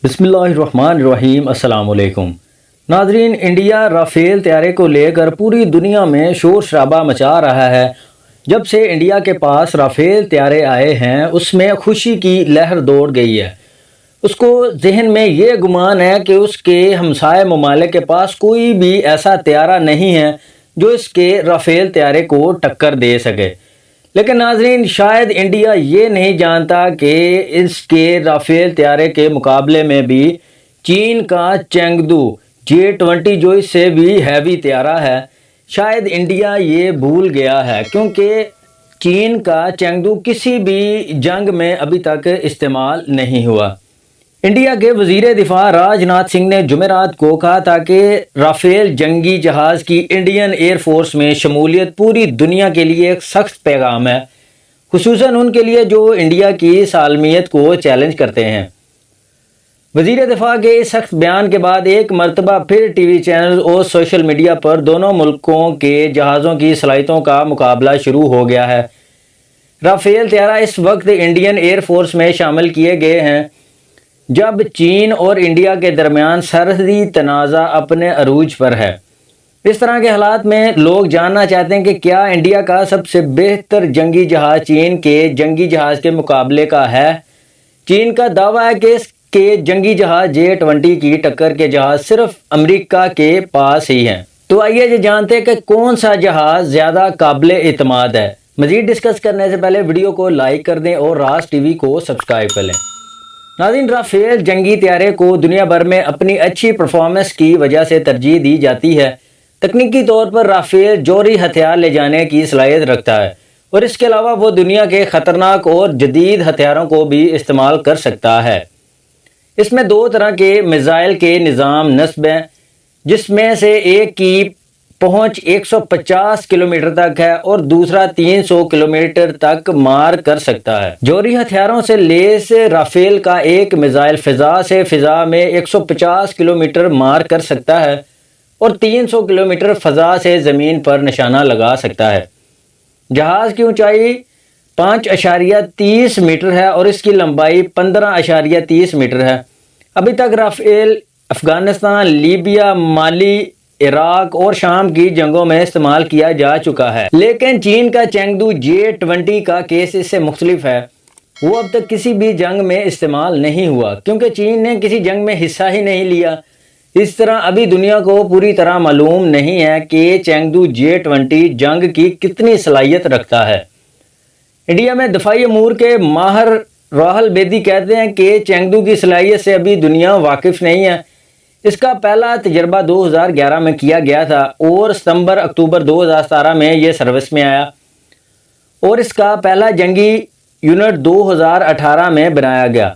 بسم اللہ الرحمن الرحیم۔ السلام علیکم ناظرین، انڈیا رافیل طیارے کو لے کر پوری دنیا میں شور شرابہ مچا رہا ہے۔ جب سے انڈیا کے پاس رافیل طیارے آئے ہیں اس میں خوشی کی لہر دوڑ گئی ہے۔ اس کو ذہن میں یہ گمان ہے کہ اس کے ہمسائے ممالک کے پاس کوئی بھی ایسا طیارہ نہیں ہے جو اس کے رافیل طیارے کو ٹکر دے سکے۔ لیکن ناظرین، شاید انڈیا یہ نہیں جانتا کہ اس کے رافیل طیارے کے مقابلے میں بھی چین کا چینگدو J-20 جو اس سے بھی ہیوی طیارہ ہے، شاید انڈیا یہ بھول گیا ہے، کیونکہ چین کا چینگدو کسی بھی جنگ میں ابھی تک استعمال نہیں ہوا۔ انڈیا کے وزیر دفاع راج ناتھ سنگھ نے جمعرات کو کہا تھا کہ رافیل جنگی جہاز کی انڈین ایئر فورس میں شمولیت پوری دنیا کے لیے ایک سخت پیغام ہے، خصوصاً ان کے لیے جو انڈیا کی سالمیت کو چیلنج کرتے ہیں۔ وزیر دفاع کے اس سخت بیان کے بعد ایک مرتبہ پھر ٹی وی چینلز اور سوشل میڈیا پر دونوں ملکوں کے جہازوں کی صلاحیتوں کا مقابلہ شروع ہو گیا ہے۔ رافیل طیارہ اس وقت انڈین ایئر فورس میں شامل کیے گئے ہیں جب چین اور انڈیا کے درمیان سرحدی تنازع اپنے عروج پر ہے۔ اس طرح کے حالات میں لوگ جاننا چاہتے ہیں کہ کیا انڈیا کا سب سے بہتر جنگی جہاز چین کے جنگی جہاز کے مقابلے کا ہے؟ چین کا دعویٰ ہے کہ اس کے جنگی جہاز J-20 کی ٹکر کے جہاز صرف امریکہ کے پاس ہی ہیں۔ تو آئیے یہ جانتے ہیں کہ کون سا جہاز زیادہ قابل اعتماد ہے۔ مزید ڈسکس کرنے سے پہلے ویڈیو کو لائک کر دیں اور راز ٹی وی کو سبسکرائب کر لیں۔ ناظرین، رافیل جنگی طیارے کو دنیا بھر میں اپنی اچھی پرفارمنس کی وجہ سے ترجیح دی جاتی ہے۔ تکنیکی طور پر رافیل جوہری ہتھیار لے جانے کی صلاحیت رکھتا ہے اور اس کے علاوہ وہ دنیا کے خطرناک اور جدید ہتھیاروں کو بھی استعمال کر سکتا ہے۔ اس میں دو طرح کے میزائل کے نظام نصب ہیں، جس میں سے ایک کی پہنچ 150 کلومیٹر تک ہے اور دوسرا 300 کلومیٹر تک مار کر سکتا ہے۔ جوہری ہتھیاروں سے لیس رافیل کا ایک میزائل فضا سے فضا میں 150 کلومیٹر مار کر سکتا ہے اور 300 کلومیٹر فضا سے زمین پر نشانہ لگا سکتا ہے۔ جہاز کی اونچائی 5.30 میٹر ہے اور اس کی لمبائی 15.30 میٹر ہے۔ ابھی تک رافیل افغانستان، لیبیا، مالی، عراق اور شام کی جنگوں میں استعمال کیا جا چکا ہے، لیکن چین کا چینگدو J-20 کا کیس اس سے مختلف ہے۔ وہ اب تک کسی بھی جنگ میں استعمال نہیں ہوا کیونکہ چین نے کسی جنگ میں حصہ ہی نہیں لیا۔ اس طرح ابھی دنیا کو پوری طرح معلوم نہیں ہے کہ چینگدو J-20 جنگ کی کتنی صلاحیت رکھتا ہے۔ انڈیا میں دفاعی امور کے ماہر راہل بیدی کہتے ہیں کہ چینگدو کی صلاحیت سے ابھی دنیا واقف نہیں ہے۔ اس کا پہلا تجربہ 2011 میں کیا گیا تھا اور ستمبر-اکتوبر 2017 میں یہ سروس میں آیا اور اس کا پہلا جنگی یونٹ 2018 میں بنایا گیا۔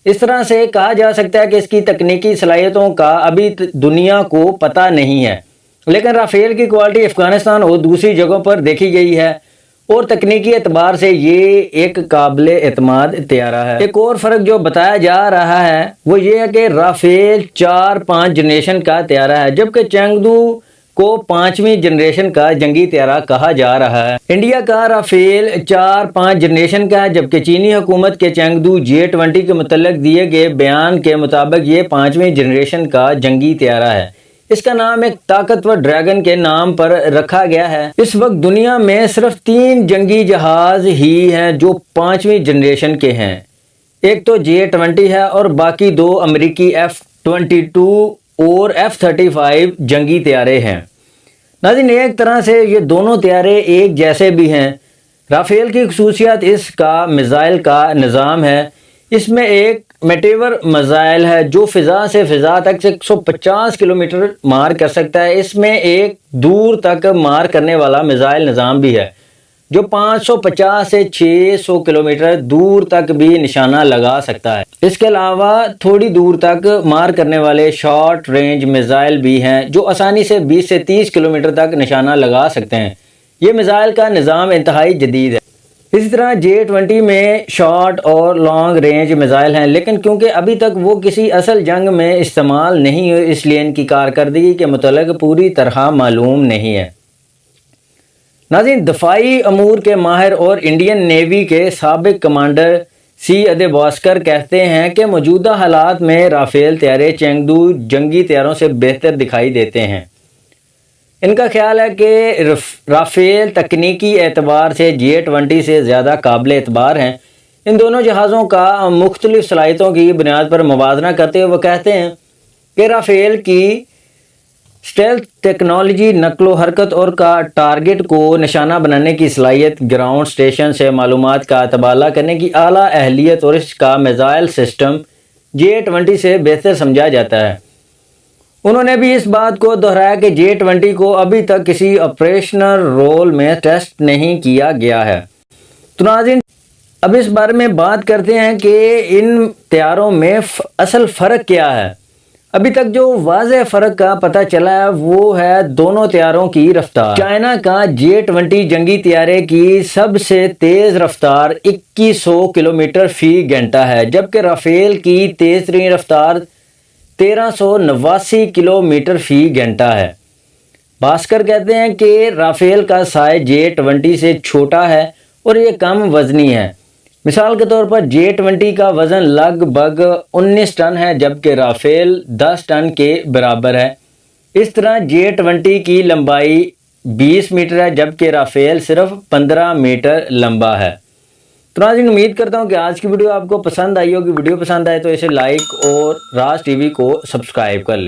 اس طرح سے کہا جا سکتا ہے کہ اس کی تکنیکی صلاحیتوں کا ابھی دنیا کو پتہ نہیں ہے، لیکن رافیل کی کوالٹی افغانستان اور دوسری جگہوں پر دیکھی گئی ہے اور تکنیکی اعتبار سے یہ ایک قابل اعتماد طیارہ ہے۔ ایک اور فرق جو بتایا جا رہا ہے وہ یہ ہے کہ رافیل 4-5 جنریشن کا طیارہ ہے، جبکہ چینگدو کو 5ویں جنریشن کا جنگی طیارہ کہا جا رہا ہے۔ انڈیا کا رافیل 4-5 جنریشن کا ہے، جبکہ چینی حکومت کے چینگدو J-20 کے متعلق دیے گئے بیان کے مطابق یہ 5ویں جنریشن کا جنگی طیارہ ہے۔ اس کا نام ایک طاقتور ڈریگن کے نام پر رکھا گیا ہے۔ اس وقت دنیا میں صرف 3 جنگی جہاز ہی ہیں جو 5ویں جنریشن کے ہیں۔ ایک تو J-20 ہے اور باقی 2 امریکی F-22 اور F-35 جنگی طیارے ہیں۔ ناظرین، ایک طرح سے یہ دونوں طیارے ایک جیسے بھی ہیں۔ رافیل کی خصوصیت اس کا میزائل کا نظام ہے۔ اس میں ایک میٹیور میزائل ہے جو فضا سے فضا تک 150 کلومیٹر مار کر سکتا ہے۔ اس میں ایک دور تک مار کرنے والا میزائل نظام بھی ہے جو 550 سے 600 کلومیٹر دور تک بھی نشانہ لگا سکتا ہے۔ اس کے علاوہ تھوڑی دور تک مار کرنے والے شارٹ رینج میزائل بھی ہیں جو آسانی سے 20 سے 30 کلومیٹر تک نشانہ لگا سکتے ہیں۔ یہ میزائل کا نظام انتہائی جدید ہے۔ اسی طرح J-20 میں شارٹ اور لانگ رینج میزائل ہیں، لیکن کیونکہ ابھی تک وہ کسی اصل جنگ میں استعمال نہیں ہوئے اس لیے ان کی کارکردگی کے متعلق پوری طرح معلوم نہیں ہے۔ ناظرین، دفاعی امور کے ماہر اور انڈین نیوی کے سابق کمانڈر سید باسکر کہتے ہیں کہ موجودہ حالات میں رافیل طیارے چینگدو جنگی طیاروں سے بہتر دکھائی دیتے ہیں۔ ان کا خیال ہے کہ رافیل تکنیکی اعتبار سے J-20 سے زیادہ قابل اعتبار ہیں۔ ان دونوں جہازوں کا مختلف صلاحیتوں کی بنیاد پر موازنہ کرتے ہوئے وہ کہتے ہیں کہ رافیل کی اسٹیلتھ ٹیکنالوجی، نقل و حرکت اور کا ٹارگٹ کو نشانہ بنانے کی صلاحیت، گراؤنڈ اسٹیشن سے معلومات کا تبادلہ کرنے کی اعلیٰ اہلیت اور اس کا میزائل سسٹم J-20 سے بہتر سمجھا جاتا ہے۔ انہوں نے بھی اس بات کو دہرایا کہ J-20 کو ابھی تک کسی آپریشنل رول میں ٹیسٹ نہیں کیا گیا ہے۔ تو ناظرین، اب اس بارے میں بات کرتے ہیں کہ ان طیاروں میں اصل فرق کیا ہے۔ ابھی تک جو واضح فرق کا پتہ چلا ہے وہ ہے دونوں طیاروں کی رفتار۔ چائنا کا J-20 جنگی طیارے کی سب سے تیز رفتار 2100 کلومیٹر فی گھنٹہ ہے، جبکہ رافیل کی تیز ترین رفتار 1389 کلومیٹر فی گھنٹہ ہے۔ باسکر کہتے ہیں کہ رافیل کا سائز J-20 سے چھوٹا ہے اور یہ کم وزنی ہے۔ مثال کے طور پر J-20 کا وزن لگ بھگ 19 ٹن ہے، جبکہ رافیل 10 ٹن کے برابر ہے۔ اس طرح J-20 کی لمبائی 20 میٹر ہے، جبکہ رافیل صرف 15 میٹر لمبا ہے۔ تو ناظرین، امید کرتا ہوں کہ آج کی ویڈیو آپ کو پسند آئی ہوگی۔ ویڈیو پسند آئے تو اسے لائک اور راز ٹی وی کو سبسکرائب کر لیں۔